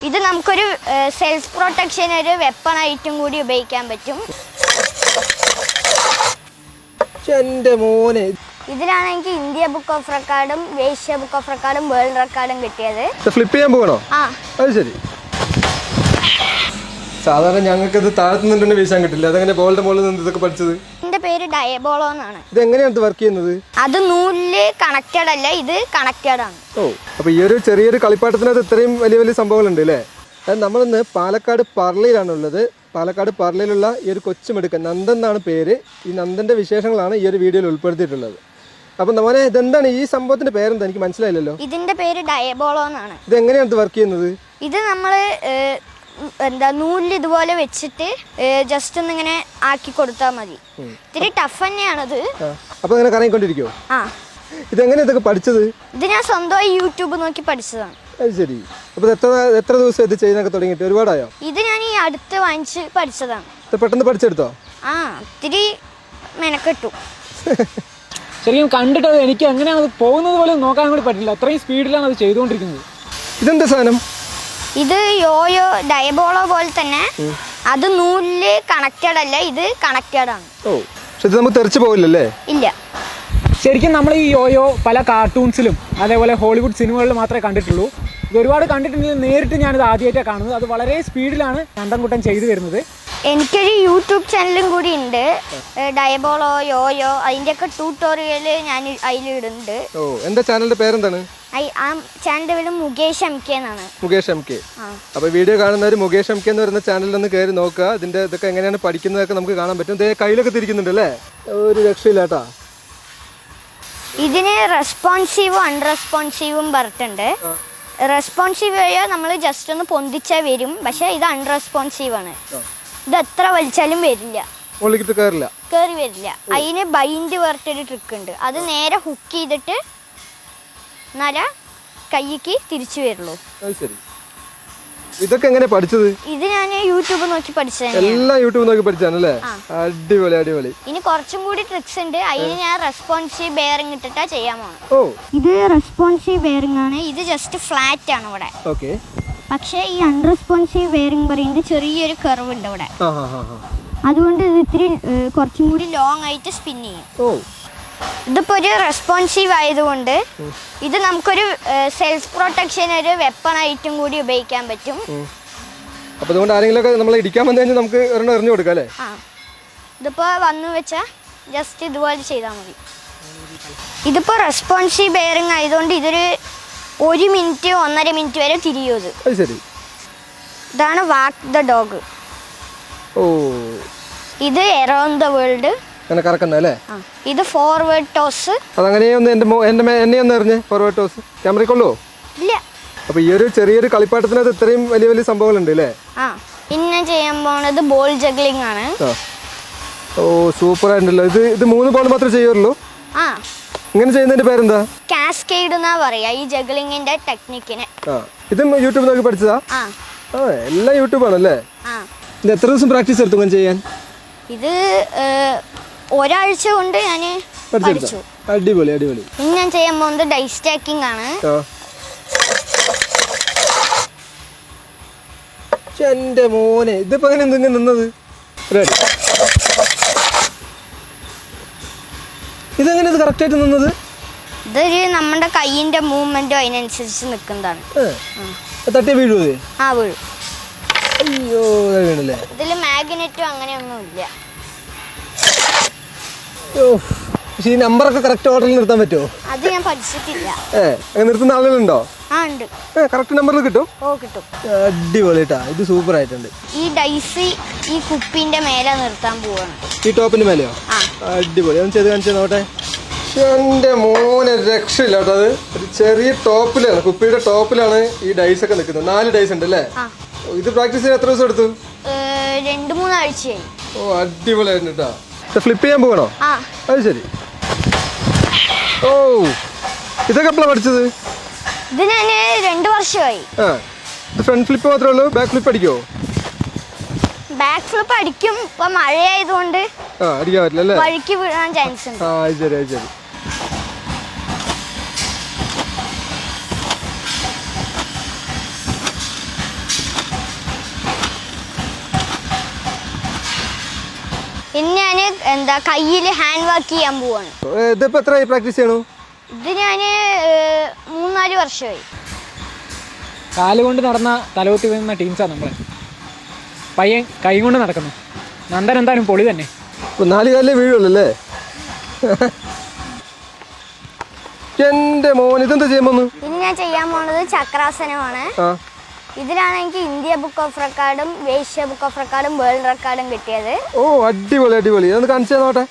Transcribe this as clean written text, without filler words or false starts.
ഇത് നമുക്കൊരു self protection ഒരു വെപ്പൺ ആയിട്ടും കൂടി ഉപയോഗിക്കാൻ പറ്റും. എൻ്റെ മോനെ, ഇതിനാണ് എനിക്ക് ഇന്ത്യ ബുക്ക് ഓഫ് റെക്കോർഡും ഏഷ്യ ബുക്ക് ഓഫ് റെക്കോർഡും വേൾഡ് റെക്കോർഡും കിട്ടിയത്. ഫ്ലിപ്പ് ചെയ്യാൻ പോകണോ? ആ, അത് ശരി. സാധാരണ ഞങ്ങൾക്ക് ഇത് താഴത്തുനിന്ന് തന്നെ വീശാൻ കിട്ടില്ല. അതെങ്ങനെ ബോളിന്റെ മുകളിൽ നിന്ന് ഇതൊക്കെ പഠിച്ചത്? എന്റെ പേര് ഡയബോളോ എന്നാണ്. ഇത് എങ്ങനെയാണ് വർക്ക് ചെയ്യുന്നത്? അത് നൂലില് കണക്റ്റഡ് അല്ല, ഇത് കണക്റ്റഡ് ആണ്. ഓ, അപ്പൊ ഈ ഒരു ചെറിയൊരു കളിപ്പാട്ടത്തിനകത്ത് ഇത്രയും വലിയ വലിയ സംഭവങ്ങളുണ്ട് അല്ലേ? നമ്മളിന്ന് പാലക്കാട് പറളിയിലാണുള്ളത്. പാലക്കാട് പറളിയിലുള്ള ഈ ഒരു കൊച്ചുമെടുക്കൻ നന്ദൻ എന്നാണ് പേര്. ഈ നന്ദന്റെ വിശേഷങ്ങളാണ് ഈ ഒരു വീഡിയോയിൽ ഉൾപ്പെടുത്തിയിട്ടുള്ളത്. അപ്പൊ നമ്മളെ ഇതെന്താണ് ഈ സംഭവത്തിന്റെ പേരെന്താ? എനിക്ക് മനസ്സിലായില്ലല്ലോ. ഇതിന്റെ പേര് ഡയബോളോ എന്നാണ്. ഇത് എങ്ങനെയാണ് വർക്ക് ചെയ്യുന്നത്? ഇത് നമ്മള് നൂലിൽ ഇതുപോലെ വെച്ചിട്ട് ജസ്റ്റ് ഒന്നിങ്ങനെ ആക്കി കൊടുത്താൽ മതി. ഇത്തിരി ടഫ് തന്നെയാണത്. അപ്പൊ അങ്ങനെ കറങ്ങിക്കൊണ്ടിരിക്കുവോ? ആ. ഇതെങ്ങനെ ഇതൊക്കെ പഠിച്ചത്? ഇത് ഞാൻ സ്വന്തമായി യൂട്യൂബ് നോക്കി പഠിച്ചതാണ്. അത് ശരി. അപ്പൊ എത്ര ദിവസം ഇത് ചെയ്യാനൊക്കെ തുടങ്ങിയിട്ട്? ഒരുപാടായോ? ഇത് ഞാൻ ഈ അടുത്ത് വാങ്ങിച്ച് പഠിച്ചതാണ്. പെട്ടെന്ന് പഠിച്ചെടുത്തോ? ആ, ഇത്തിരി മെനക്കെട്ടു. ശരിക്കും കണ്ടിട്ട് എനിക്ക് എങ്ങനെയാണ് അത് പോകുന്നത് പോലെ നോക്കാൻ കൂടി പറ്റില്ല. അത്രയും സ്പീഡിലാണ് അത് ചെയ്തുകൊണ്ടിരിക്കുന്നത്. ഇതെന്താ സാധനം? ഇത് യോയോ ഡയബോളോ പോലെ തന്നെ. അത് നൂലില് കണക്റ്റഡ് അല്ല, ഇത് കണക്റ്റഡ് ആണ്. ഓ, പക്ഷെ ഇത് നമുക്ക് തെറിച്ച് പോകില്ലല്ലേ? ഇല്ല. ശരിക്കും നമ്മൾ ഈ യോയോ പല കാർട്ടൂൺസിലും അതേപോലെ ഹോളിവുഡ് സിനിമകളിലും മാത്രമേ കണ്ടിട്ടുള്ളൂ. ഇത് ഒരുപാട് കണ്ടിട്ടുണ്ടെങ്കിൽ നേരിട്ട് ഞാനിത് ആദ്യമായിട്ടാണ് കാണുന്നത്. അത് വളരെ സ്പീഡിലാണ് നന്ദൻകുട്ടൻ ചെയ്തു വരുന്നത്. എനിക്കൊരു യൂട്യൂബ് ചാനലും കൂടി ഉണ്ട്, ഡയബോളോ യോയോ. അതിൻ്റെയൊക്കെ ട്യൂട്ടോറിയൽ ഞാൻ അതിലിടുന്നുണ്ട്. ഓ, എന്താ ചാനലിന്റെ പേരെന്താണ്? ആ ചാനലിന്റെ പേര് മുകേഷ് എം കെ എന്നാണ്. Mukesh M K. അപ്പൊ വീഡിയോ കാണുന്നവർ മുകേഷ് എം കെ എന്ന് പറയുന്ന ചാനലിൽ ഒന്ന് കയറി നോക്കുക. ഇതിന്റെ ഇതൊക്കെ എങ്ങനെയാണ് പഠിക്കുന്നതൊക്കെ നമുക്ക് കാണാൻ പറ്റും. കയ്യിലൊക്കെ തിരിക്കുന്നുണ്ട് അല്ലേ? ഒരു രക്ഷയില്ലാട്ടാ. ഇതിന് റെസ്പോൺസീവും അൺറെസ്പോൺസീവും പറഞ്ഞിട്ടുണ്ട്. റെസ്പോൺസീവ് ആയോ നമ്മൾ ജസ്റ്റ് ഒന്ന് പൊന്തിച്ചാൽ വരും. പക്ഷെ ഇത് അൺറെസ്പോൺസീവ് ആണ്. ഇത് എത്ര വലിച്ചാലും വരില്ല, കയറി വരില്ല. അതിന് ബൈൻഡ് പറഞ്ഞിട്ടൊരു ട്രിക്ക് ഉണ്ട്. അത് നേരെ ഹുക്ക് ചെയ്തിട്ട് നര കൈക്ക് തിരിച്ചു വരുള്ളൂ. ഇതൊക്കെ എങ്ങനെ പഠിച്ചത്? ഇത് ഞാൻ യൂട്യൂബ് നോക്കി പഠിച്ചത്. എല്ലാം യൂട്യൂബ് നോക്കി പഠിച്ചാണല്ലേ? അടിപൊളി അടിപൊളി. ഇനി കുറച്ചും കൂടി ട്രിക്സ് ഉണ്ട്. അതിന് ഞാൻ റെസ്പോൺസീവ് ബെയറിംഗ് ഇട്ടിട്ടാ ചെയ്യാൻ പോണം. ഓ, ഇത് റെസ്പോൺസീവ് ബെയറിംഗ് ആണ്. ഇത് ജസ്റ്റ് ഫ്ലാറ്റ് ആണ് ഇവിടെ. ഓക്കെ. പക്ഷേ ഈ അൺറെസ്പോൺസീവ് ബെയറിംഗ് പറയുന്നത് ചെറിയൊരു കർവ് ഉണ്ട് ഇവിടെ. അതുകൊണ്ട് ഇത് ഇത്തിരി കുറച്ചും കൂടി ലോങ് ആയിട്ട് സ്പിൻ ചെയ്യും. ഓ, ഇതിപ്പോ ഒരു റെസ്പോൺസീവ് ആയതുകൊണ്ട് ഇത് നമുക്കൊരു സെൽഫ് പ്രൊട്ടക്ഷൻ ഒരു വെപ്പൺ ആയിട്ടും കൂടി ഉപയോഗിക്കാൻ പറ്റും. അപ്പൊ അതുകൊണ്ട് ആരെങ്കിലുമൊക്കെ നമ്മളെ ഇടിക്കാൻ വന്നു കഴിഞ്ഞാൽ നമുക്ക് എറിഞ്ഞു കൊടുക്കാം അല്ലേ? ആ, ഇതിപ്പോ വന്നു വെച്ചാൽ ജസ്റ്റ് ഇതുപോലെ ചെയ്താൽ മതി. ഇതിപ്പോ റെസ്പോൺസീവ് ബെയറിംഗ് ആയതുകൊണ്ട് ഇതൊരു 1 മിനിറ്റ് 1.5 മിനിറ്റ് വരെ തിരിയും. ഇത് ശരി. ഇതാണ് വാക്ക് ദ ഡോഗ്. ഓ, ഇത് എറൗണ്ട് ദ വേൾഡ് അങ്ങനെ കറക്കുന്നല്ലേ? ഇത് ഫോർവേഡ് ടോസ്. അതങ്ങനെ എന്നെ ഒന്ന് എറിഞ്ഞ് ഫോർവേഡ് ടോസ് ക്യാമറയ്ക്കുള്ളൂ? ഇല്ല. അപ്പൊ ഈ ഒരു ചെറിയൊരു കളിപ്പാട്ടത്തിനകത്ത് ഇത്രയും വലിയ വലിയ സംഭവങ്ങളുണ്ട് അല്ലേ? ആ, പിന്നെ ചെയ്യാൻ പോണത് ബോൾ ജഗ്ലിംഗ് ആണ്. ഓ, സൂപ്പർ ആയിട്ടുണ്ടല്ലോ. ഇത് 3 ബോൾ മാത്രമേ ചെയ്യുള്ളൂ? ആ. ഇങ്ങനെ ചെയ്യുന്നതിന്റെ പേരെന്താ? കാസ്കേഡ് എന്നാ പറയാ ഈ ജഗ്ലിങ്ങിന്റെ ടെക്നിക്കിന്. ഇതും യൂട്യൂബ് നോക്കി പഠിച്ചതാ? ആ, എല്ലാം യൂട്യൂബ് ആണല്ലേ? ഇത് എത്ര ദിവസം പ്രാക്ടീസ് എടുത്തു ഇങ്ങനെ ചെയ്യാൻ? ഇത് ഒരാഴ്ച കൊണ്ട് ഞാൻ പഠിച്ചു. അടിപൊളി അടിപൊളി. ഇനി ഞാൻ ചെയ്യാൻ പോകുന്നത് ഡൈ സ്റ്റാക്കിംഗ് ആണ്. എന്റെ മോനെ, ഇതിപ്പോ അങ്ങനെ എന്തെങ്കിലും നിന്നത്? റെഡി. ഇതെങ്ങനെ ഇത് കറക്റ്റ് ആയിട്ട് നിന്നത്? ഇതൊരു നമ്മുടെ കൈയിന്റെ മൂവ്മെന്റും അതിനനുസരിച്ച് നിൽക്കുന്നതാണ്. തട്ടി വീഴുവേ? ആ, വീഴും. അയ്യോ, വീണല്ലേ? ഇതില് മാഗ്നറ്റും അങ്ങനെയൊന്നും ഇല്ല. പക്ഷെ ഈ നമ്പറൊക്കെ കറക്റ്റ് ഓർഡറിൽ നിർത്താൻ പറ്റുമോ? അത് ഞാൻ പഠിച്ചിട്ടില്ല. നിർത്തുന്ന ആളുകളുണ്ടോ? ആ, ഉണ്ട്. കറക്റ്റ് നമ്പറിൽ കിട്ടും? ഓ, കിട്ടും. അടിപൊളിട്ടാ. ഇത് സൂപ്പർ ആയിട്ടുണ്ട്. ഈ ഡൈസ് ഈ കുപ്പിന്റെ മേലെ നിർത്താൻ പോവാണ്. ഈ ടോപ്പിന്റെ മേലെയോ? അടിപൊളി. ഒന്ന് ചെയ്ത് കാണിച്ചു നോട്ടെ. എന്റെ മോനെ, രക്ഷയില്ല കേട്ടോ. അത് ഒരു ചെറിയ ടോപ്പിലാണ്, കുപ്പിയുടെ ടോപ്പിലാണ് ഈ ഡൈസ് ഒക്കെ നിൽക്കുന്നത്. 4 ഡൈസ് ഉണ്ട് അല്ലേ? ഇത് പ്രാക്ടീസ് ചെയ്യാൻ എത്ര ദിവസം എടുത്തു? 2-3 ആഴ്ചയായി. ഓ, അടിപൊളിയായിരുന്നു കേട്ടോ. ഫ്ലിപ്പ് ചെയ്യാൻ പോകണോ? അത് ശരി. ഓ, ഇതൊക്കെ എപ്പോഴാണ് പഠിച്ചത്? ഇത് ഞാൻ 2 വർഷമായി. ഇത് ഫ്രണ്ട് ഫ്ലിപ്പ് മാത്രമേ ഉള്ളൂ? ബാക്ക് ഫ്ലിപ്പ് അടിക്കുമോ? ബാക്ക് ഫ്ലിപ്പ് അടിക്കും. ഇപ്പൊ മഴയായതുകൊണ്ട് അടിക്കാൻ പറ്റില്ല അല്ലേ? വഴുക്കി വീഴാൻ ചാൻസ് ഉണ്ട്. ശരി ശരി. ഇനി ഞാൻ എന്താ കയ്യിൽ ഹാൻഡ് വർക്ക് ചെയ്യാൻ പോവാണ്. ഇതിപ്പോൾ എത്രയായി പ്രാക്ടീസ് ചെയ്യണു? ഇത് ഞാൻ 3-4 വർഷമായി. കാലുകൊണ്ട് നടന്ന തലകുത്തി വീഴുന്ന ടീംസാണ് നമ്മളെ. പയ്യൻ കൈ കൊണ്ട് നടക്കുന്നു. നന്ദൻ എന്തായാലും പൊളി തന്നെ. 4 കാലിലേ വീഴുള്ളൂ അല്ലേ? എൻ്റെ മോൻ ഇതെന്താ ചെയ്യുമ്പോന്ന്? ഇനി ഞാൻ ചെയ്യാൻ പോണത് ചക്രാസനമാണ്. ഇതിലാണ് എനിക്ക് ഇന്ത്യ ബുക്ക് ഓഫ് റെക്കോർഡും ഏഷ്യ ബുക്ക് ഓഫ് റെക്കോർഡും വേൾഡ് റെക്കോർഡും കിട്ടിയത്. ഓ അടിപൊളി അടിപൊളി. അതൊന്ന് കാണിച്ചു തന്നോട്ടെ.